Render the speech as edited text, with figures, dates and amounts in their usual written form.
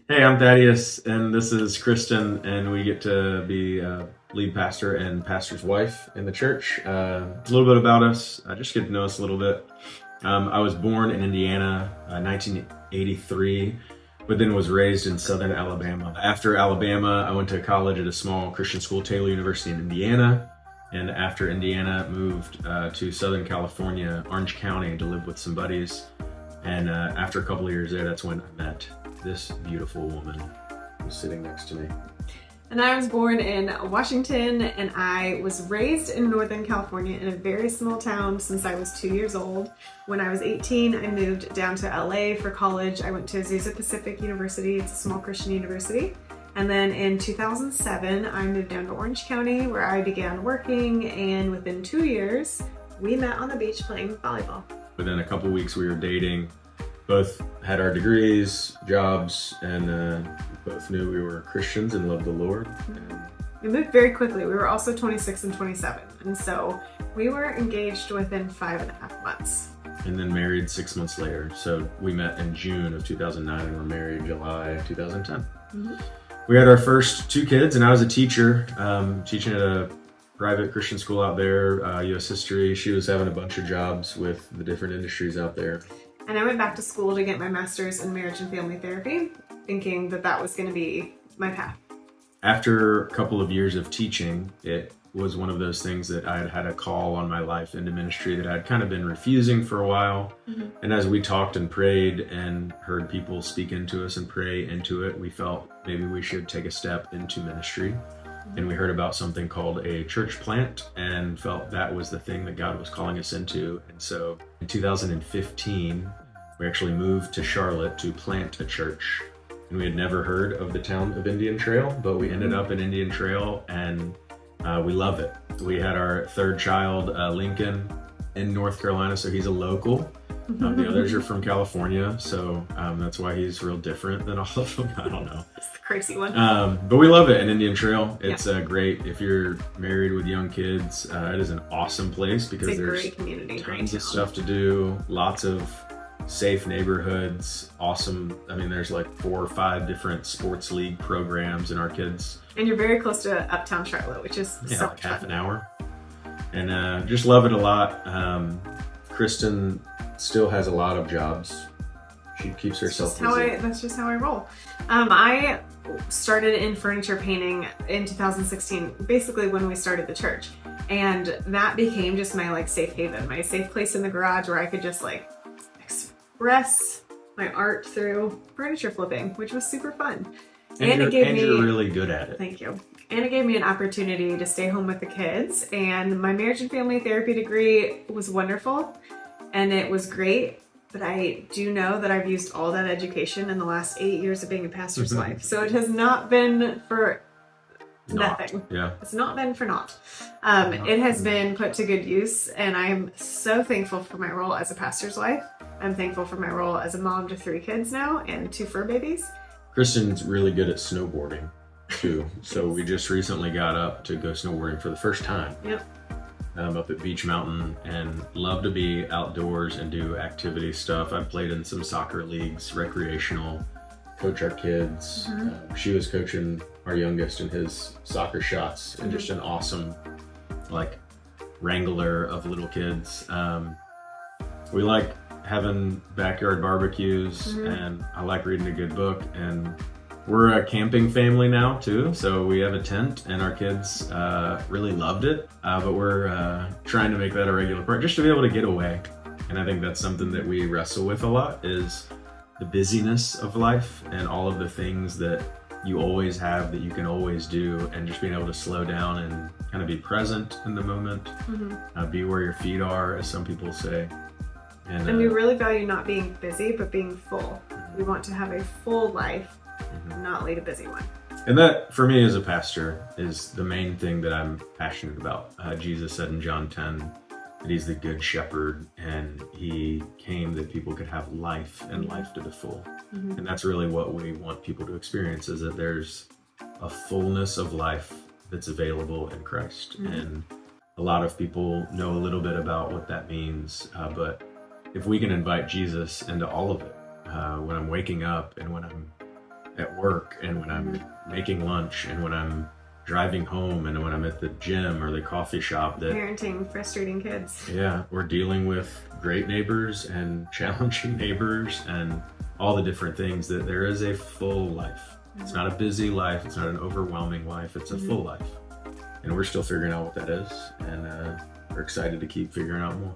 Hey, I'm Thaddeus, and this is Kristen, and we get to be lead pastor and pastor's wife in the church. A little bit about us, just get to know us a little bit. I was born in Indiana, 1983, but then was raised in southern Alabama. After Alabama, I went to college at a small Christian school, Taylor University in Indiana, and after Indiana, moved to Southern California, Orange County, to live with some buddies. And after a couple of years there, that's when I met this beautiful woman who's sitting next to me. And I was born in Washington, and I was raised in Northern California in a very small town since I was 2 years old. When I was 18, I moved down to LA for college. I went to Azusa Pacific University. It's a small Christian university. And then in 2007, I moved down to Orange County, where I began working, and within 2 years, we met on the beach playing volleyball. Within a couple of weeks, we were dating. Both had our degrees, jobs, and both knew we were Christians and loved the Lord. We moved very quickly. We were also 26 and 27. And so we were engaged within 5.5 months. And then married 6 months later. So we met in June of 2009 and were married July of 2010. Mm-hmm. We had our first 2 kids, and I was a teacher, teaching at a private Christian school out there, U.S. history. She was having a bunch of jobs with the different industries out there. And I went back to school to get my master's in marriage and family therapy, thinking that that was going to be my path. After a couple of years of teaching, it was one of those things that I had had a call on my life into ministry that I'd kind of been refusing for a while. Mm-hmm. And as we talked and prayed and heard people speak into us and pray into it, we felt maybe we should take a step into ministry. And we heard about something called a church plant and felt that was the thing that God was calling us into. And so in 2015, we actually moved to Charlotte to plant a church. And we had never heard of the town of Indian Trail, but we ended up in Indian Trail, and we love it. We had our third child, Lincoln, in North Carolina, so he's a local. The others are from California, so that's why he's real different than all of them. I don't know. It's the crazy one. But we love it in Indian Trail. It's great if you're married with young kids. It is an awesome place because there's great community, tons of stuff to do, lots of safe neighborhoods, awesome. I mean, there's like 4 or 5 different sports league programs, and our kids. And you're very close to Uptown Charlotte, which is so like half an hour. And just love it a lot. Kristen still has a lot of jobs. She keeps herself busy. That's just how I roll. I started in furniture painting in 2016, basically when we started the church. And that became just my safe haven, my safe place in the garage where I could just express my art through furniture flipping, which was super fun. And you're really good at it. Thank you. And it gave me an opportunity to stay home with the kids. And my marriage and family therapy degree was wonderful. And it was great, but I do know that I've used all that education in the last 8 years of being a pastor's wife. So it has not been for nothing. Yeah. It's not been for naught. It has been put to good use, and I'm so thankful for my role as a pastor's wife. I'm thankful for my role as a mom to 3 kids now and 2 fur babies. Kristen's really good at snowboarding too. So we just recently got up to go snowboarding for the first time. Yep. Up at Beach Mountain, and love to be outdoors and do activity stuff. I've played in some soccer leagues, recreational, coach our kids. She was coaching our youngest in his soccer shots, and just an awesome wrangler of little kids. We like having backyard barbecues, and I like reading a good book, and we're a camping family now too, so we have a tent, and our kids really loved it, but we're trying to make that a regular part, just to be able to get away. And I think that's something that we wrestle with a lot, is the busyness of life and all of the things that you always have that you can always do, and just being able to slow down and kind of be present in the moment, be where your feet are, as some people say. And we really value not being busy, but being full. We want to have a full life, not lead a busy one. And that, for me as a pastor, is the main thing that I'm passionate about. Jesus said in John 10 that he's the good shepherd, and he came that people could have life and life to the full. And that's really what we want people to experience, is that there's a fullness of life that's available in Christ. And a lot of people know a little bit about what that means, but if we can invite Jesus into all of it, when I'm waking up and when I'm at work, and when I'm making lunch, and when I'm driving home, and when I'm at the gym or the coffee shop. That parenting frustrating kids. Yeah, we're dealing with great neighbors and challenging neighbors and all the different things. That there is a full life. It's not a busy life. It's not an overwhelming life. It's a full life. And we're still figuring out what that is. And we're excited to keep figuring out more.